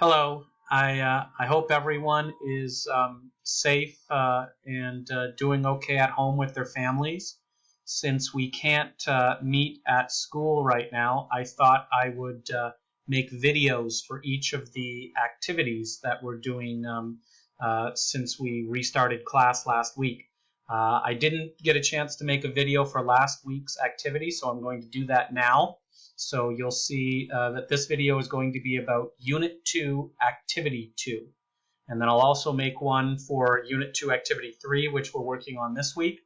Hello. I hope everyone is safe and doing okay at home with their families. Since we can't meet at school right now, I thought I would make videos for each of the activities that we're doing since we restarted class last week. I didn't get a chance to make a video for last week's activity, so I'm going to do that now. So you'll see that this video is going to be about Unit 2, Activity 2. And then I'll also make one for Unit 2, Activity 3, which we're working on this week.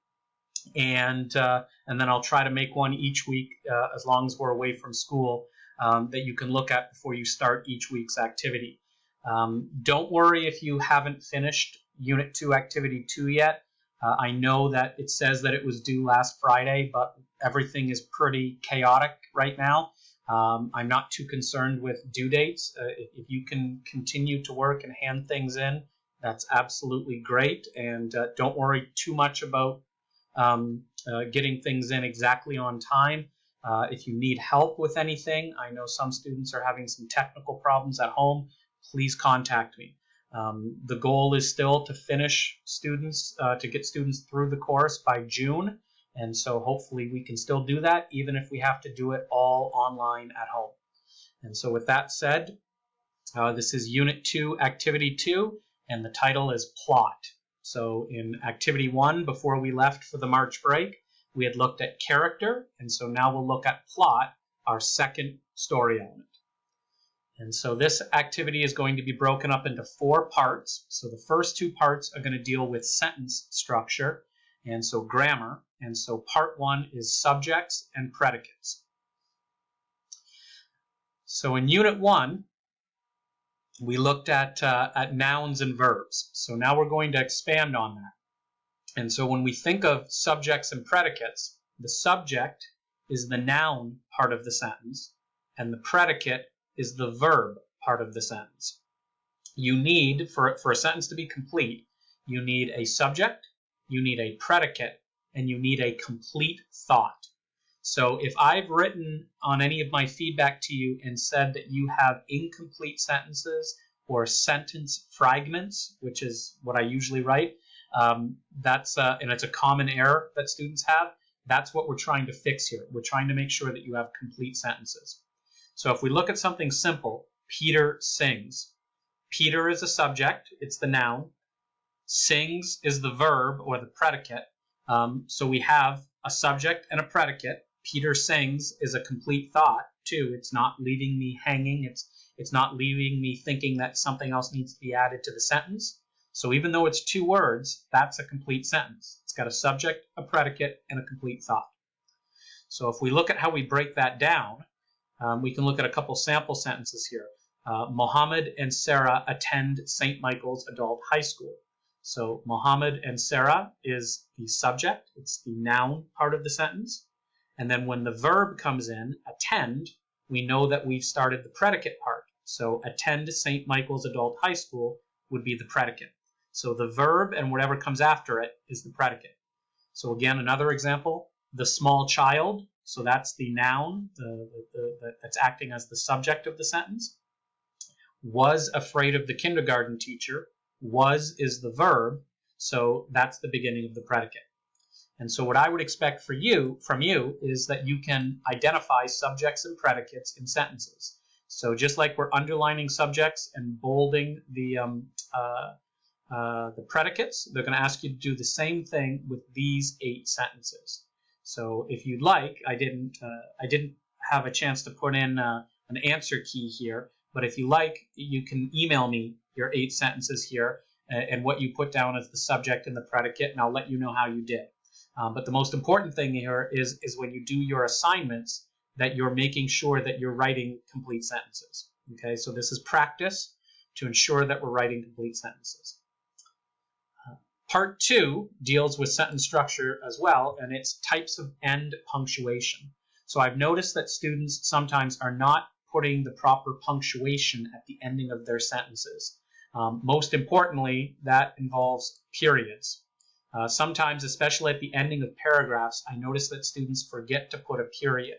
And then I'll try to make one each week as long as we're away from school that you can look at before you start each week's activity. Don't worry if you haven't finished Unit 2, Activity 2 yet. I know that it says that it was due last Friday, but everything is pretty chaotic right now. I'm not too concerned with due dates. If you can continue to work and hand things in, that's absolutely great. And don't worry too much about getting things in exactly on time. If you need help with anything, I know some students are having some technical problems at home, please contact me. The goal is still to finish students, to get students through the course by June. And so hopefully we can still do that, even if we have to do it all online at home. And so with that said, this is Unit 2, Activity 2, and the title is Plot. So in Activity 1, before we left for the March break, we had looked at character, and so now we'll look at plot, our second story element. And so this activity is going to be broken up into 4 parts. So the first 2 parts are going to deal with sentence structure, and so grammar. And so part 1 is subjects and predicates. So in Unit 1, we looked at nouns and verbs. So now we're going to expand on that. And so when we think of subjects and predicates, the subject is the noun part of the sentence, and the predicate is the verb part of the sentence. You need, for a sentence to be complete, you need a subject, you need a predicate, and you need a complete thought. So if I've written on any of my feedback to you and said that you have incomplete sentences or sentence fragments, which is what I usually write, and it's a common error that students have, that's what we're trying to fix here. We're trying to make sure that you have complete sentences. So if we look at something simple, Peter sings. Peter is a subject, it's the noun. Sings is the verb or the predicate. So we have a subject and a predicate. Peter sings is a complete thought too. It's not leaving me hanging. It's not leaving me thinking that something else needs to be added to the sentence. So even though it's 2 words, that's a complete sentence. It's got a subject, a predicate, and a complete thought. So if we look at how we break that down, we can look at a couple sample sentences here. Mohammed and Sarah attend St. Michael's Adult High School. So Mohammed and Sarah is the subject. It's the noun part of the sentence. And then when the verb comes in, attend, we know that we've started the predicate part. So attend St. Michael's Adult High School would be the predicate. So the verb and whatever comes after it is the predicate. So again, another example, the small child. So that's the noun that's acting as the subject of the sentence. Was afraid of the kindergarten teacher. Was is the verb, so that's the beginning of the predicate. And so what I would expect from you is that you can identify subjects and predicates in sentences. So just like we're underlining subjects and bolding the predicates, they're going to ask you to do the same thing with these 8 sentences. So if you'd like, I didn't have a chance to put in an answer key here, but if you like, you can email me your 8 sentences here and what you put down as the subject and the predicate, and I'll let you know how you did. But the most important thing here is when you do your assignments that you're making sure that you're writing complete sentences. Okay, so this is practice to ensure that we're writing complete sentences. Part 2 deals with sentence structure as well, and it's types of end punctuation. So I've noticed that students sometimes are not putting the proper punctuation at the ending of their sentences. Most importantly, that involves periods. Sometimes, especially at the ending of paragraphs, I notice that students forget to put a period.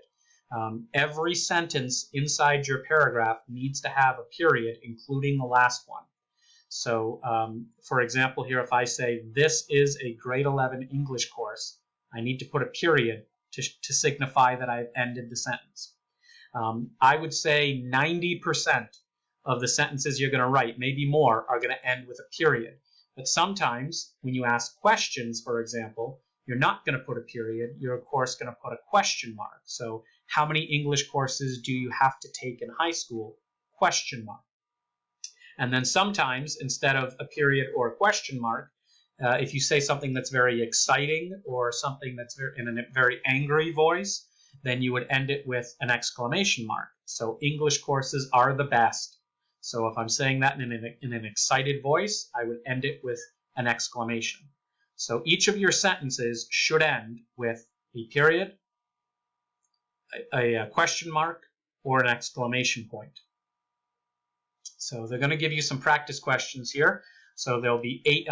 Every sentence inside your paragraph needs to have a period, including the last one. So, for example, here, if I say, this is a grade 11 English course, I need to put a period to signify that I've ended the sentence. I would say 90% of the sentences you're going to write, maybe more, are going to end with a period. But sometimes when you ask questions, for example, you're not going to put a period. You're, of course, going to put a question mark. So how many English courses do you have to take in high school? Question mark. And then sometimes, instead of a period or a question mark, if you say something that's very exciting or something that's in a very angry voice, then you would end it with an exclamation mark. So English courses are the best. So if I'm saying that in an excited voice, I would end it with an exclamation. So each of your sentences should end with a period, a question mark, or an exclamation point. So they're going to give you some practice questions here. So there'll be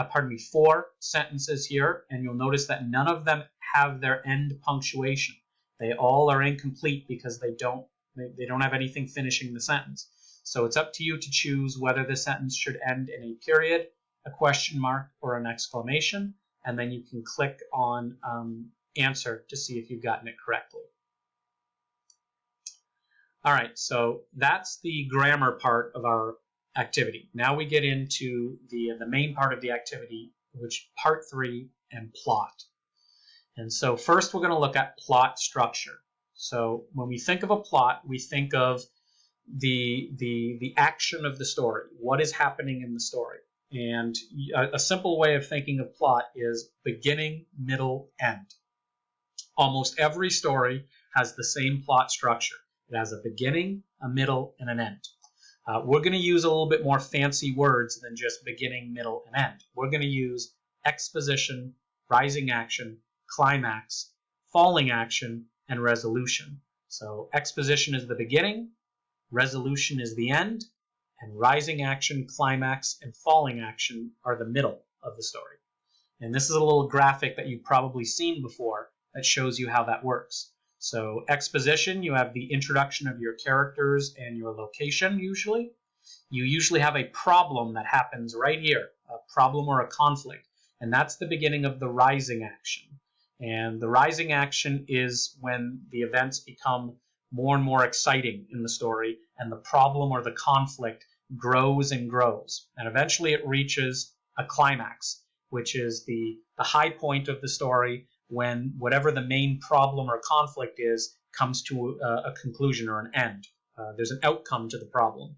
4 sentences here, and you'll notice that none of them have their end punctuation. They all are incomplete because they don't have anything finishing the sentence. So it's up to you to choose whether the sentence should end in a period, a question mark, or an exclamation, and then you can click on answer to see if you've gotten it correctly. All right, so that's the grammar part of our activity. Now we get into the main part of the activity, which part 3, and plot. And so first we're going to look at plot structure. So when we think of a plot, we think of the action of the story. What is happening in the story? And a simple way of thinking of plot is beginning, middle, end. Almost every story has the same plot structure. It has a beginning, a middle, and an end. We're going to use a little bit more fancy words than just beginning, middle, and end. We're going to use exposition, rising action, climax, falling action, and resolution. So exposition is the beginning, resolution is the end, and rising action, climax, and falling action are the middle of the story. And this is a little graphic that you've probably seen before that shows you how that works. So exposition, you have the introduction of your characters and your location usually. You usually have a problem that happens right here, a problem or a conflict, and that's the beginning of the rising action. And the rising action is when the events become more and more exciting in the story, and the problem or the conflict grows and grows. And eventually it reaches a climax, which is the high point of the story when whatever the main problem or conflict is comes to a conclusion or an end. There's an outcome to the problem.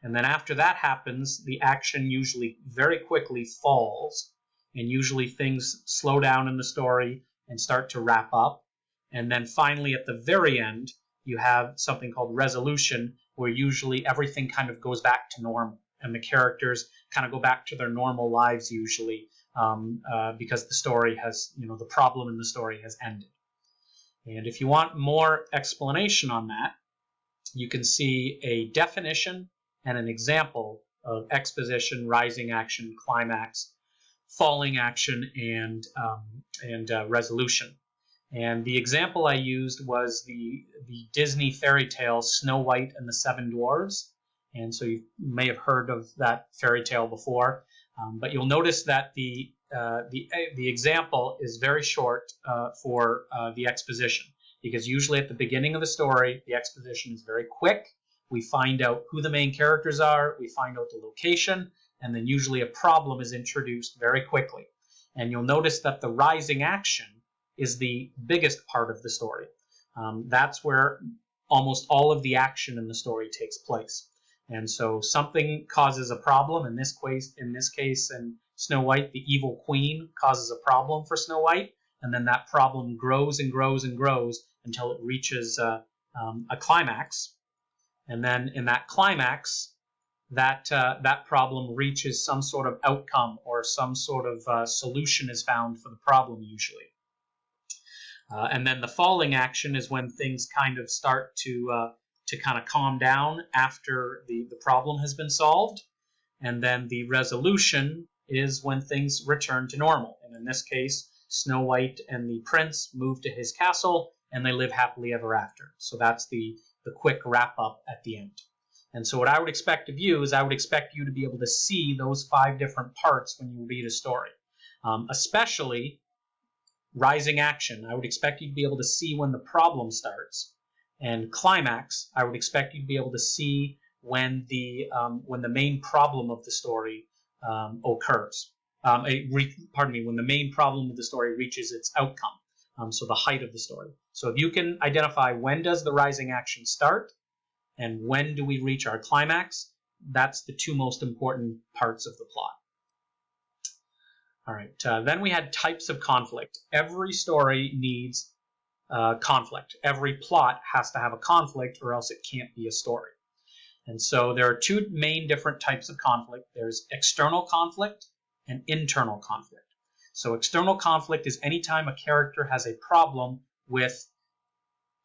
And then after that happens, the action usually very quickly falls, and usually things slow down in the story and start to wrap up. And then finally at the very end, you have something called resolution, where usually everything kind of goes back to normal, and the characters kind of go back to their normal lives usually, because the story has, the problem in the story has ended. And if you want more explanation on that, you can see a definition and an example of exposition, rising action, climax, falling action, and resolution. And the example I used was the Disney fairy tale Snow White and the Seven Dwarfs. And so you may have heard of that fairy tale before. But you'll notice that the example is very short for the exposition, because usually at the beginning of the story, the exposition is very quick. We find out who the main characters are, we find out the location, and then usually a problem is introduced very quickly. And you'll notice that the rising action is the biggest part of the story. That's where almost all of the action in the story takes place. And so something causes a problem. In this case, in Snow White, the evil queen causes a problem for Snow White, and then that problem grows and grows and grows until it reaches a climax. And then in that climax, that problem reaches some sort of outcome, or some sort of solution is found for the problem usually. And then the falling action is when things kind of start to kind of calm down after the problem has been solved. And then the resolution is when things return to normal. And in this case, Snow White and the prince move to his castle, and they live happily ever after. So that's the quick wrap up at the end. And so what I would expect of you is I would expect you to be able to see those 5 different parts when you read a story. Especially rising action, I would expect you to be able to see when the problem starts. And climax, I would expect you to be able to see when the main problem of the story occurs. When the main problem of the story reaches its outcome, so the height of the story. So if you can identify when does the rising action start and when do we reach our climax, that's the 2 most important parts of the plot. All right, then we had types of conflict. Every story needs conflict. Every plot has to have a conflict or else it can't be a story. And so there are 2 main different types of conflict. There's external conflict and internal conflict. So external conflict is anytime a character has a problem with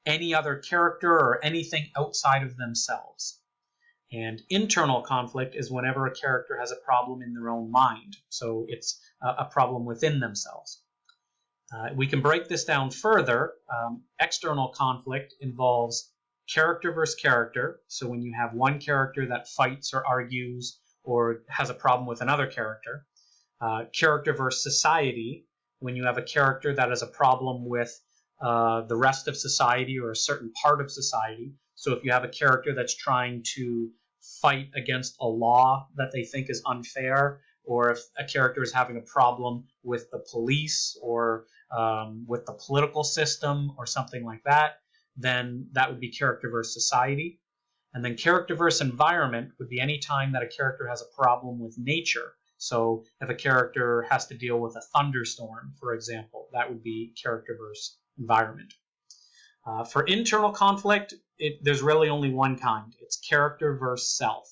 any other character or anything outside of themselves. And internal conflict is whenever a character has a problem in their own mind. So it's a problem within themselves. We can break this down further. External conflict involves character versus character. So when you have one character that fights or argues or has a problem with another character. Character versus society, when you have a character that has a problem with the rest of society or a certain part of society. So if you have a character that's trying to fight against a law that they think is unfair, or if a character is having a problem with the police or with the political system or something like that, then that would be character versus society. And then character versus environment would be any time that a character has a problem with nature. So if a character has to deal with a thunderstorm, for example, that would be character versus environment. For internal conflict, there's really only one kind. It's character versus self.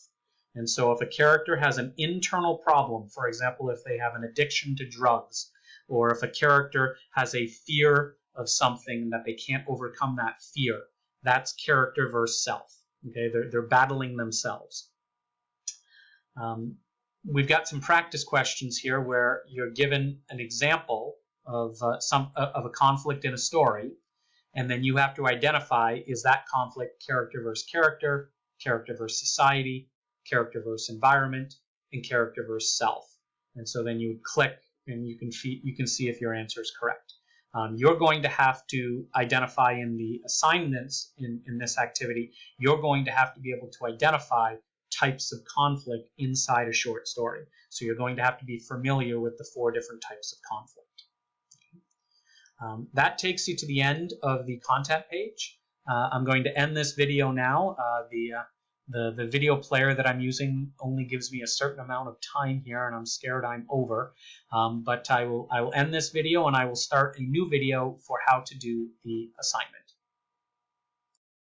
And so if a character has an internal problem, for example, if they have an addiction to drugs, or if a character has a fear of something that they can't overcome that fear, that's character versus self. Okay, they're battling themselves. We've got some practice questions here where you're given an example of a conflict in a story, and then you have to identify, is that conflict character versus character, character versus society, character versus environment, and character versus self. And so then you would click and you can see if your answer is correct. You're going to have to identify in the assignments in this activity, you're going to have to be able to identify types of conflict inside a short story. So you're going to have to be familiar with the 4 different types of conflict. That takes you to the end of the content page. I'm going to end this video now. The video player that I'm using only gives me a certain amount of time here, and I'm scared I'm over. But I will end this video, and I will start a new video for how to do the assignment.